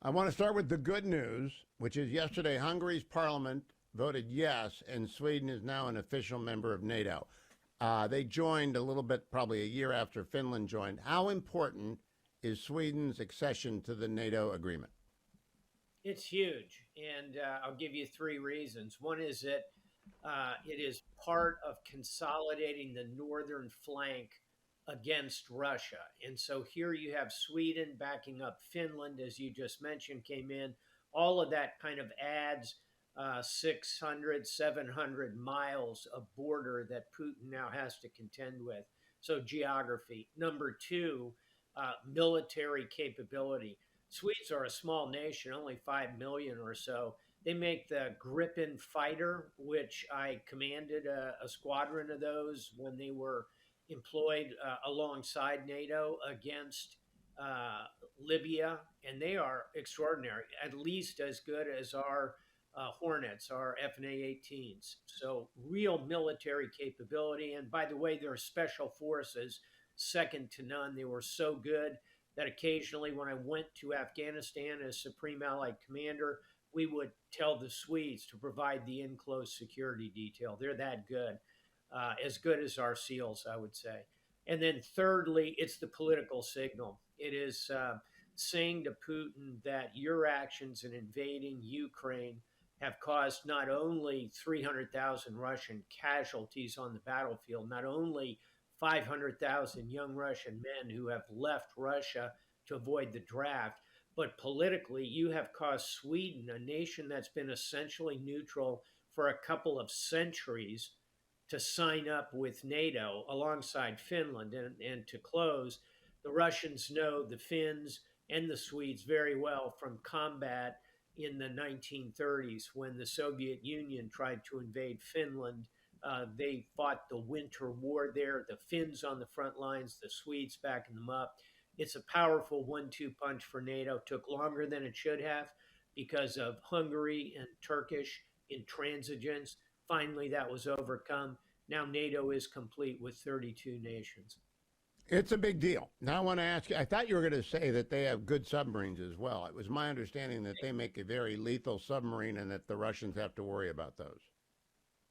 I want to start with the good news, which is yesterday Hungary's parliament voted yes, and Sweden is now an official member of NATO. They joined a little bit, probably a year after Finland joined. How important is Sweden's accession to the NATO agreement? It's huge, and I'll give you three reasons. One is that it is part of consolidating the northern flank against Russia. And so here you have Sweden backing up Finland, as you just mentioned, came in. All of that kind of adds 600, 700 miles of border that Putin now has to contend with. So, geography. Number two, military capability. Swedes are a small nation, only 5 million or so. They make the Gripen fighter, which I commanded a squadron of those when they were employed alongside NATO against Libya, and they are extraordinary, at least as good as our Hornets, our FA-18s. So real military capability. And by the way, their special forces, second to none. They were so good that occasionally when I went to Afghanistan as Supreme Allied Commander, we would tell the Swedes to provide the in-close security detail. They're that good, as good as our SEALs, I would say. And then thirdly, it's the political signal. It is saying to Putin that your actions in invading Ukraine have caused not only 300,000 Russian casualties on the battlefield, not only 500,000 young Russian men who have left Russia to avoid the draft, but politically, you have caused Sweden, a nation that's been essentially neutral for a couple of centuries, to sign up with NATO alongside Finland. And to close, the Russians know the Finns and the Swedes very well from combat in the 1930s when the Soviet Union tried to invade Finland. They fought the Winter War there, the Finns on the front lines, the Swedes backing them up. It's a powerful 1-2 punch for NATO. Took longer than it should have because of Hungary and Turkish intransigence. Finally, that was overcome. Now NATO is complete with 32 nations. It's a big deal. Now, I want to ask you, I thought you were going to say that they have good submarines as well. It was my understanding that they make a very lethal submarine and that the Russians have to worry about those.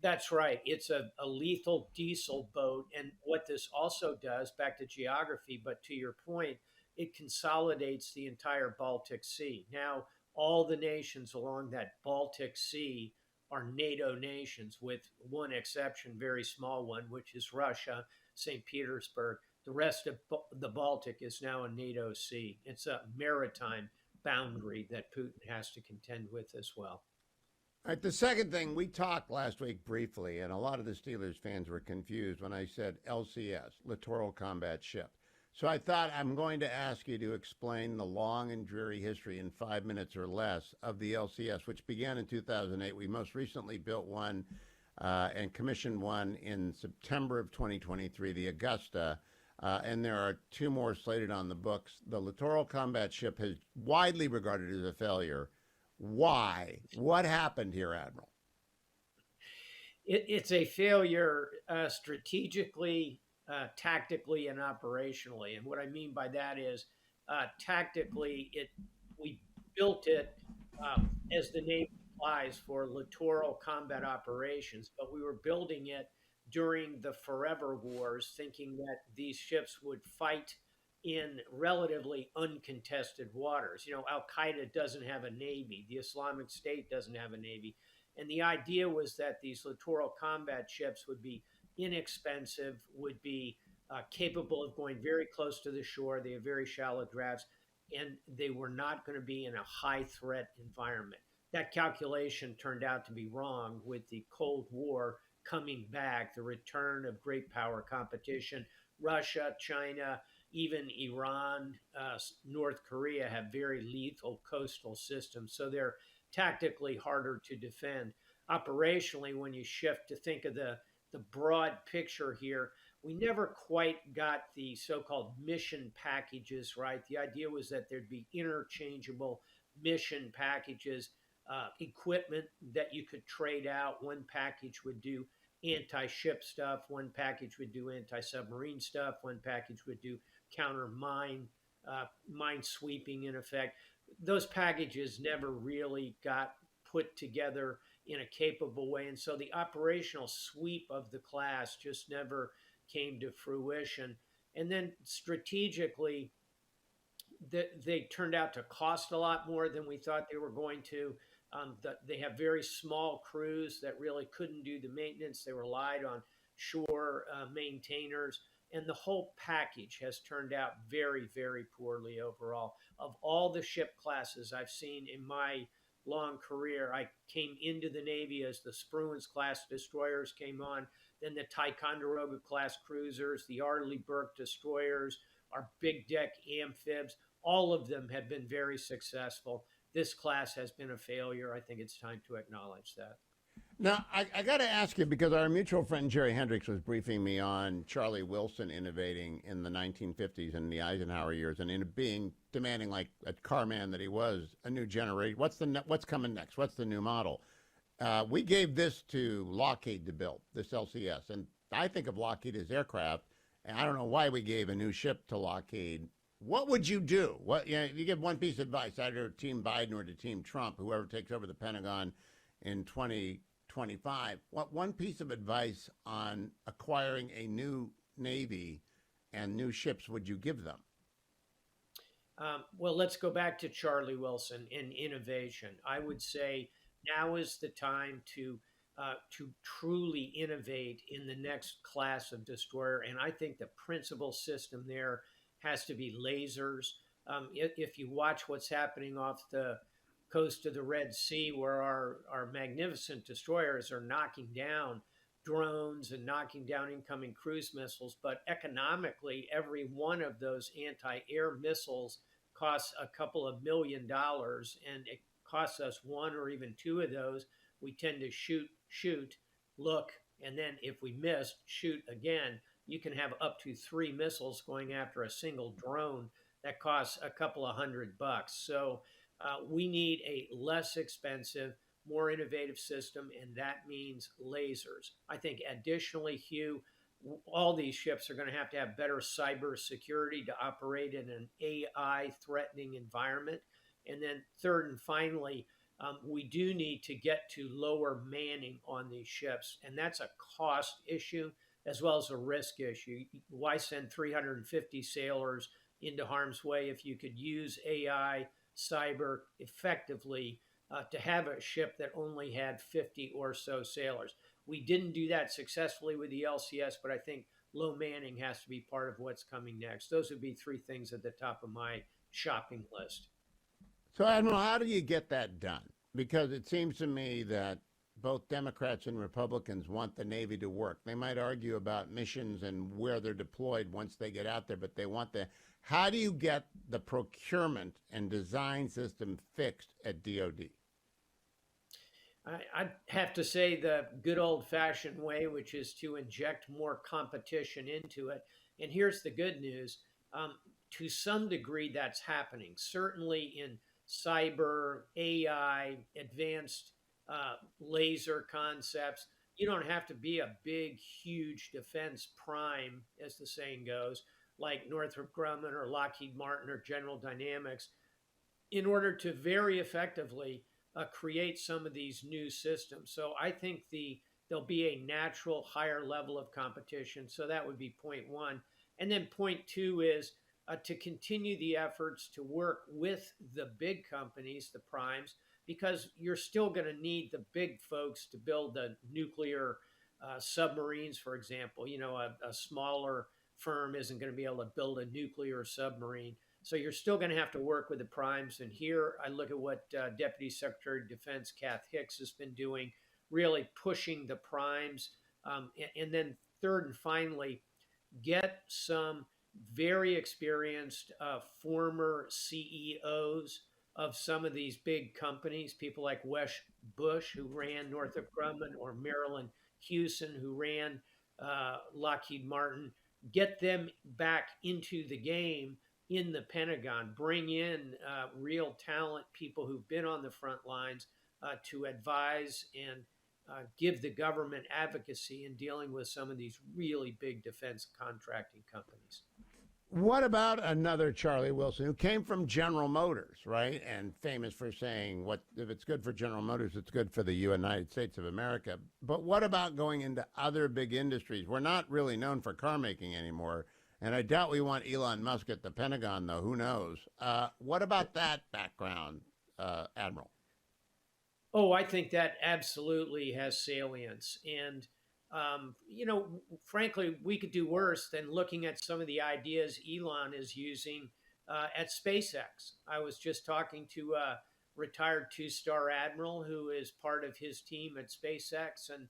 That's right. It's a lethal diesel boat. And what this also does, back to geography, but to your point, it consolidates the entire Baltic Sea. Now, all the nations along that Baltic Sea are NATO nations, with one exception, very small one, which is Russia, St. Petersburg. The rest of the Baltic is now a NATO sea. It's a maritime boundary that Putin has to contend with as well. All right, the second thing, we talked last week briefly, and a lot of the Steelers fans were confused when I said LCS, Littoral Combat Ship. So I thought I'm going to ask you to explain the long and dreary history in 5 minutes or less of the LCS, which began in 2008. We most recently built one and commissioned one in September of 2023, the Augusta. And there are two more slated on the books. The Littoral Combat Ship is widely regarded as a failure. Why? What happened here, Admiral? It's a failure strategically, tactically, and operationally. And what I mean by that is tactically, we built it as the name implies for littoral combat operations, but we were building it during the Forever Wars, thinking that these ships would fight in relatively uncontested waters. You know, Al Qaeda doesn't have a navy, the Islamic State doesn't have a navy. And the idea was that these littoral combat ships would be inexpensive, would be capable of going very close to the shore. They have very shallow drafts, and they were not going to be in a high threat environment. That calculation turned out to be wrong with the Cold War coming back, the return of great power competition. Russia, China, even Iran, North Korea have very lethal coastal systems. So they're tactically harder to defend. Operationally, when you shift to think of the broad picture here, we never quite got the so-called mission packages right. The idea was that there'd be interchangeable mission packages, equipment that you could trade out. One package would do anti-ship stuff, one package would do anti-submarine stuff, one package would do counter mine, mine sweeping in effect. those packages never really got put together in a capable way. And so the operational sweep of the class just never came to fruition. And then strategically, they turned out to cost a lot more than we thought they were going to. They have very small crews that really couldn't do the maintenance. They relied on shore maintainers. And the whole package has turned out very, very poorly overall. Of all the ship classes I've seen in my long career, I came into the Navy as the Spruance class destroyers came on, then the Ticonderoga class cruisers, the Arleigh Burke destroyers, our big deck amphibs. All of them have been very successful. This class has been a failure. I think it's time to acknowledge that. Now, I got to ask you because our mutual friend Jerry Hendricks was briefing me on Charlie Wilson innovating in the 1950s and the Eisenhower years, and in being demanding, like a car man that he was, a new generation. What's coming next? What's the new model? We gave this to Lockheed to build this LCS, and I think of Lockheed as aircraft, and I don't know why we gave a new ship to Lockheed. What would you do? You give one piece of advice, either to Team Biden or to Team Trump, whoever takes over the Pentagon in 2025. What one piece of advice on acquiring a new Navy and new ships would you give them? Well, let's go back to Charlie Wilson and innovation. I would say now is the time to truly innovate in the next class of destroyer, and I think the principal system there has to be lasers. If you watch what's happening off the coast of the Red Sea, where our magnificent destroyers are knocking down drones and knocking down incoming cruise missiles, but economically, every one of those anti-air missiles costs a couple of $1 million, and it costs us one or even two of those. We tend to shoot, look, and then if we miss, shoot again. You can have up to three missiles going after a single drone that costs a couple of $100. So we need a less expensive, more innovative system, and that means lasers. I think additionally, Hugh, all these ships are going to have better cyber security to operate in an AI threatening environment. And then third and finally, we do need to get to lower manning on these ships, and that's a cost issue as well as a risk issue. Why send 350 sailors into harm's way if you could use AI cyber effectively to have a ship that only had 50 or so sailors? We didn't do that successfully with the LCS, but I think low manning has to be part of what's coming next. Those would be three things at the top of my shopping list. So, Admiral, how do you get that done? Because it seems to me that both Democrats and Republicans want the Navy to work. They might argue about missions and where they're deployed once they get out there, but they want the. How do you get the procurement and design system fixed at DoD? I'd have to say the good old fashioned way, which is to inject more competition into it. And here's the good news. To some degree, that's happening. Certainly in cyber, AI, advanced laser concepts. You don't have to be a big, huge defense prime, as the saying goes, like Northrop Grumman or Lockheed Martin or General Dynamics, in order to very effectively create some of these new systems. So I think there'll be a natural higher level of competition. So that would be point one. And then point two is to continue the efforts to work with the big companies, the primes, because you're still going to need the big folks to build the nuclear submarines, for example. You know, a smaller firm isn't going to be able to build a nuclear submarine. So you're still going to have to work with the primes. And here I look at what Deputy Secretary of Defense Kath Hicks has been doing, really pushing the primes. And then third and finally, get some very experienced former CEOs of some of these big companies, people like Wes Bush, who ran Northrop Grumman, or Marilyn Hewson, who ran Lockheed Martin. Get them back into the game in the Pentagon. Bring in real talent, people who've been on the front lines to advise and give the government advocacy in dealing with some of these really big defense contracting companies. What about another Charlie Wilson who came from General Motors, right? And famous for saying, "What if it's good for General Motors, it's good for the United States of America." But what about going into other big industries? We're not really known for car making anymore. And I doubt we want Elon Musk at the Pentagon, though. Who knows? What about that background, Admiral? Oh, I think that absolutely has salience. And, frankly, we could do worse than looking at some of the ideas Elon is using at SpaceX. I was just talking to a retired two-star admiral who is part of his team at SpaceX, and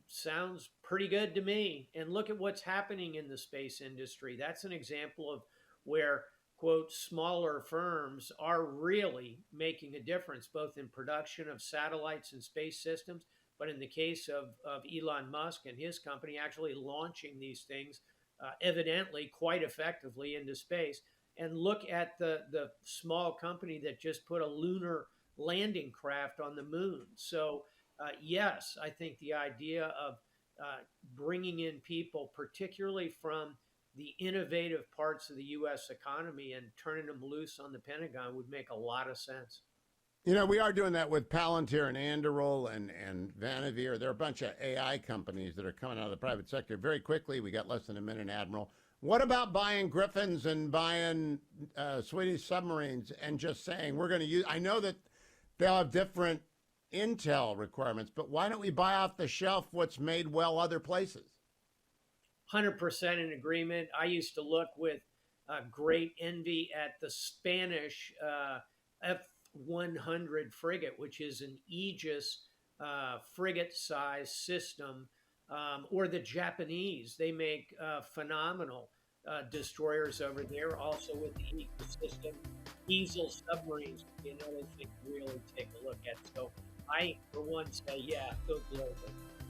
sounds pretty good to me. And look at what's happening in the space industry. That's an example of where, quote, smaller firms are really making a difference, both in production of satellites and space systems, but in the case of Elon Musk and his company, actually launching these things evidently quite effectively into space. And look at the small company that just put a lunar landing craft on the moon. So, yes, I think the idea of bringing in people, particularly from the innovative parts of the U.S. economy, and turning them loose on the Pentagon would make a lot of sense. We are doing that with Palantir and Anduril and Vanavir. There are a bunch of AI companies that are coming out of the private sector very quickly. We got less than a minute, Admiral. What about buying Griffins and buying Swedish submarines and just saying we're going to use? I know that they'll have different intel requirements, but why don't we buy off the shelf what's made well other places? 100% in agreement. I used to look with great envy at the Spanish F-100 frigate, which is an Aegis frigate-sized system, or the Japanese. They make phenomenal destroyers over there, also with the ecosystem. Diesel submarines would be another thing to really take a look at. So I, for one, say, yeah, go global.